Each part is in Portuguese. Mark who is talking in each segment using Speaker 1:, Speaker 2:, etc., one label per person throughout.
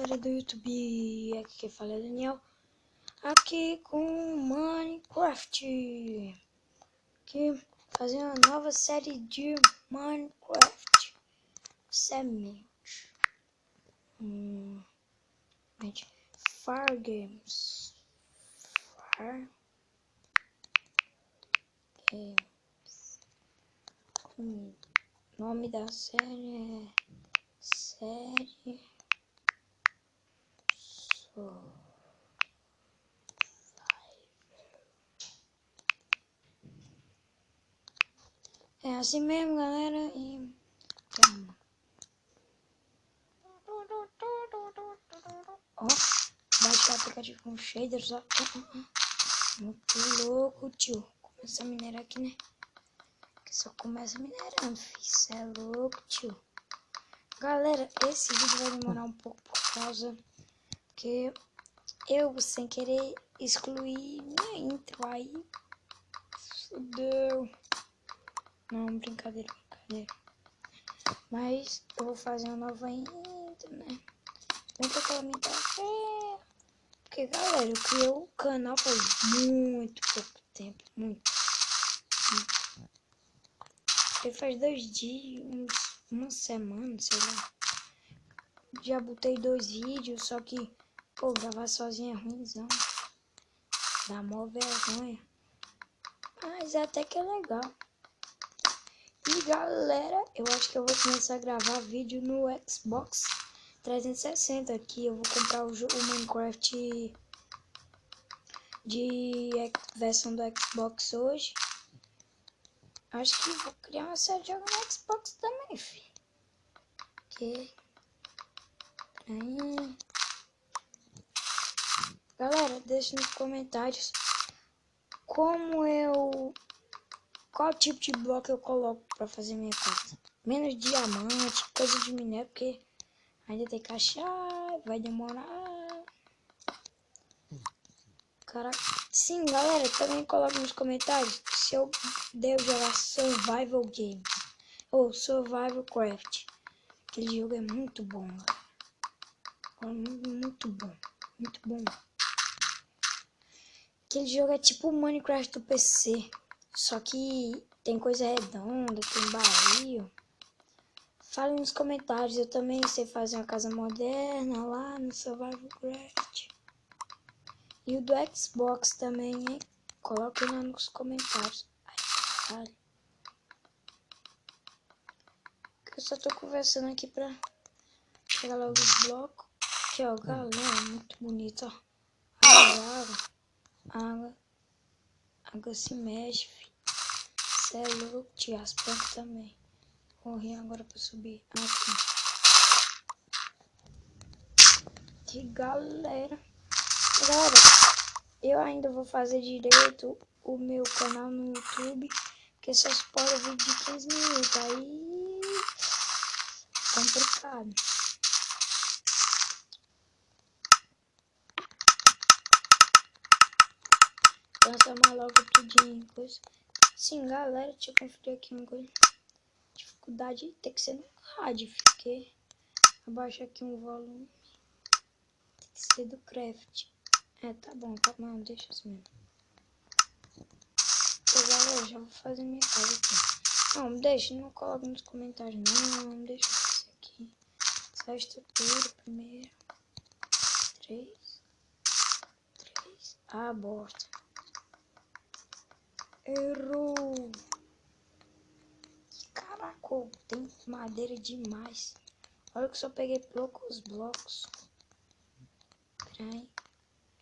Speaker 1: galera do YouTube, aqui quem fala é Daniel, aqui com Minecraft, aqui fazendo uma nova série de Minecraft, semente, Far Games, o nome da série é série É assim mesmo, galera, e ó, baixei o aplicativo com shaders, ó, muito louco, tio. Começa a minerar aqui, né? Que só começa minerando, filho, cê é louco, tio. Galera, esse vídeo vai demorar um pouco por causa que eu, sem querer, excluí minha intro, aí fudeu. Não, brincadeira. Mas eu vou fazer uma nova intro, né? Bem que aquela minha tá feia. Porque, galera, eu criei o canal faz muito pouco tempo. Muito. Ele faz 2 dias, uma semana, sei lá. Já botei 2 vídeos, só que, pô, gravar sozinho é ruimzão. Dá mó vergonha. Mas até que é legal. E galera, eu acho que eu vou começar a gravar vídeo no Xbox 360 aqui. Eu vou comprar o Minecraft de versão do Xbox hoje. Acho que vou criar uma série de jogos no Xbox também, filho. Que aí, galera, deixa nos comentários qual tipo de bloco eu coloco pra fazer minha casa. Menos diamante, coisa de minério, porque ainda tem que achar, vai demorar. Caraca. Sim, galera, também coloque nos comentários se eu devo jogar Survival Games ou Survival Craft. Aquele jogo é muito bom, galera. Muito bom, muito bom. Aquele jogo é tipo o Minecraft do PC, só que tem coisa redonda, tem barril. Fale nos comentários, eu também sei fazer uma casa moderna lá no Survival Craft. E o do Xbox também, hein? Coloque lá nos comentários. Ai, caralho. Eu só tô conversando aqui pra pegar logo os blocos. Aqui, ó, galera, muito bonito, ó. Água se mexe, filho. Cê é louco, tio. As plantas também. Corri agora pra subir. Aqui, galera. Galera, eu ainda vou fazer direito o meu canal no YouTube, porque só suporta vídeo de 15 minutos. Aí, complicado. Transformar logo tudo em coisa. Sim, galera, deixa eu conferir aqui uma coisa. Dificuldade tem que ser no rádio, porque abaixa aqui um volume. Tem que ser do craft. Tá bom, deixa assim mesmo. Então, galera, já vou fazer minha casa aqui. Não coloque nos comentários, não deixa isso aqui. Só a estrutura primeiro. 3. Bosta. Errou. Caraca, tem madeira demais. Olha que só peguei poucos blocos. Peraí.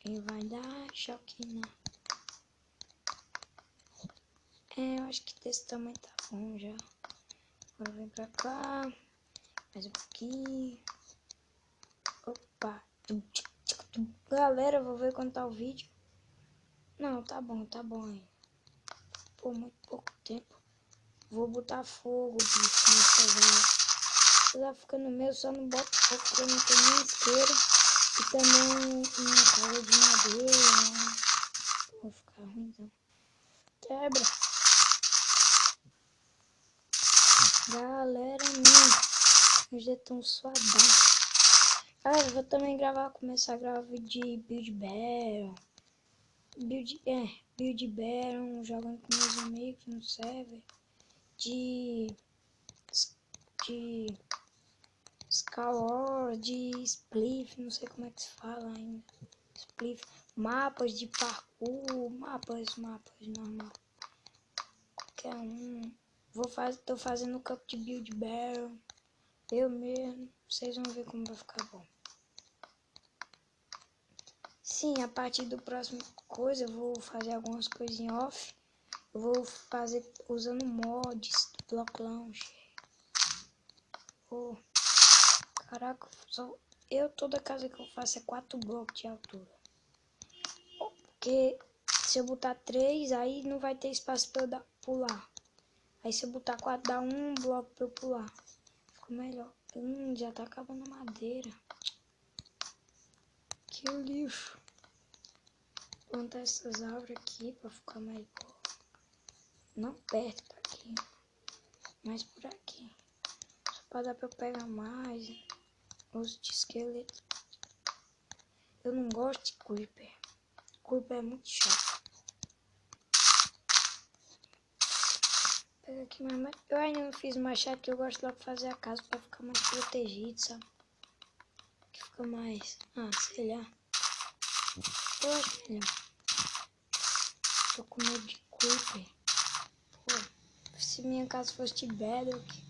Speaker 1: Ele vai dar choque não. Eu acho que desse tamanho tá bom já. Agora vem pra cá. Mais um pouquinho. Opa. Galera, vou ver quanto tá o vídeo. Não, tá bom aí. Por muito pouco tempo. Vou botar fogo, bicho, nessa vez. Você vai ficar no meu, só não boto fogo porque eu não tenho nem isqueiro. E também uma casa de madeira. Vou ficar ruim então. Quebra. Galera, meus dedos tão suadão. Galera, vou também começar a gravar vídeo de Build Battle. Build Battle, jogando com meus amigos no server. De Skyward, de Spliff, não sei como é que se fala ainda. Spliff, mapas de parkour, mapas normal. Qualquer um. Tô fazendo o campo de Build Battle. Eu mesmo. Vocês vão ver como vai ficar bom. Sim, a partir do próximo coisa eu vou fazer algumas coisas em off. Eu vou fazer usando mods do Block Launcher. Oh, caraca, toda casa que eu faço é 4 blocos de altura. Porque se eu botar 3, aí não vai ter espaço para eu pular. Aí se eu botar 4, dá um bloco para eu pular. Ficou melhor. Já tá acabando a madeira. Que lixo. Vou plantar essas árvores aqui para ficar melhor. Não perto daqui, mas por aqui. Só para dar para eu pegar mais. Osso de esqueleto. Eu não gosto de creeper. Creeper é muito chato. Pega aqui mais. Eu ainda não fiz machado, que eu gosto logo de fazer a casa para ficar mais protegido, sabe? Que fica mais. Sei lá. Eu acho melhor. Tô com medo de creeper. Pô, se minha casa fosse de bedrock,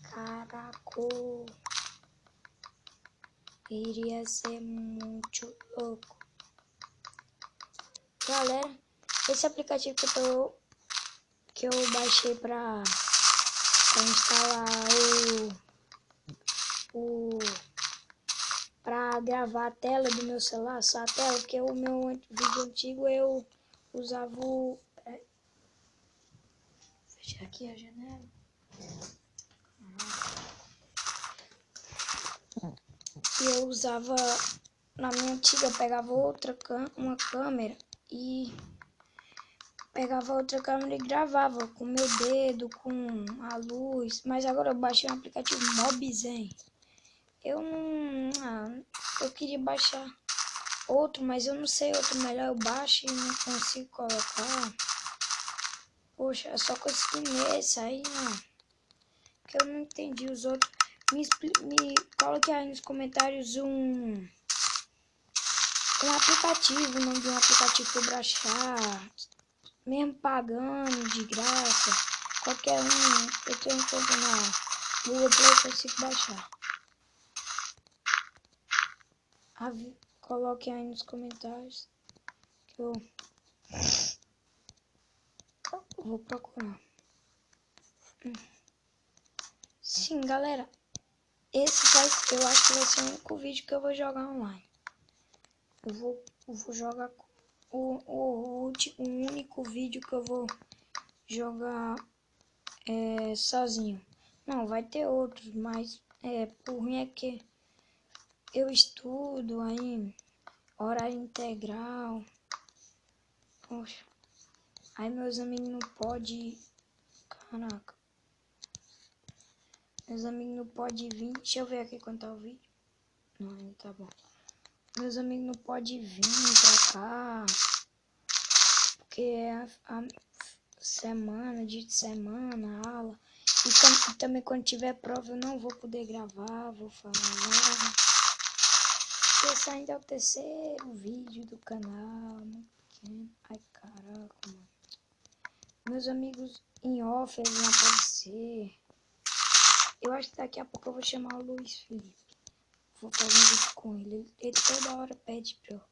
Speaker 1: caraca, iria ser muito louco. Galera, esse aplicativo que eu baixei pra instalar pra gravar a tela do meu celular, só a tela, porque o meu vídeo antigo eu usava o... Fechar aqui a janela. E eu usava, na minha antiga, eu pegava uma câmera e gravava com meu dedo, com a luz. Mas agora eu baixei um aplicativo Mobzen. Eu não... eu queria baixar outro, mas eu não sei outro melhor. Eu baixo e não consigo colocar. Poxa, eu só consegui nesse aí, não. Que eu não entendi os outros. Me coloque aí nos comentários um aplicativo, o nome de um aplicativo para baixar, mesmo pagando de graça, qualquer um. Eu tenho conta na Google Play, eu consigo baixar. Coloque aí nos comentários que eu vou procurar. Sim, galera, eu acho que vai ser o único vídeo que eu vou jogar online. Eu vou jogar o único vídeo que eu vou jogar sozinho. Não, vai ter outros, mas por mim é que eu estudo aí, horário integral. Poxa, aí meus amigos não podem. Caraca. Meus amigos não podem vir. Deixa eu ver aqui quanto tá o vídeo. Não, ainda tá bom. Meus amigos não podem vir pra cá. Porque é a semana, dia de semana, aula. E também quando tiver prova eu não vou poder gravar, vou falar logo. Esse ainda é o terceiro vídeo do canal, muito pequeno. Ai, caraca, mano. Meus amigos em off, eles vão aparecer. Eu acho que daqui a pouco eu vou chamar o Luiz Felipe. Vou fazer um vídeo com ele. Ele toda hora pede pra eu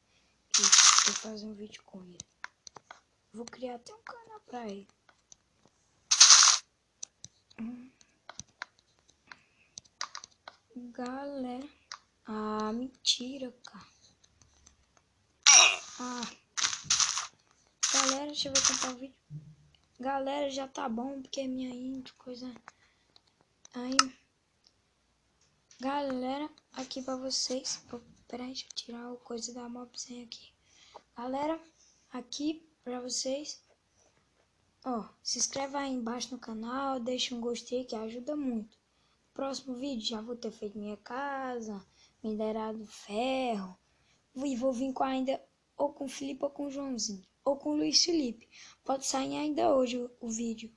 Speaker 1: fazer um vídeo com ele. Vou criar até um canal pra ele. Galera. Mentira, cara. Galera, deixa eu ver contar o vídeo. Galera, já tá bom, porque é minha intro, coisa... Aí... Galera, aqui pra vocês... Peraí, deixa eu tirar o coisa da Mobzen aqui. Galera, aqui pra vocês... se inscreve aí embaixo no canal, deixa um gostei que ajuda muito. Próximo vídeo já vou ter feito minha casa, minerado ferro. E vou vir com ainda ou com o Felipe ou com o Joãozinho. Ou com o Luiz Felipe. Pode sair ainda hoje o vídeo.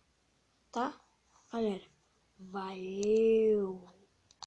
Speaker 1: Tá? Galera, valeu!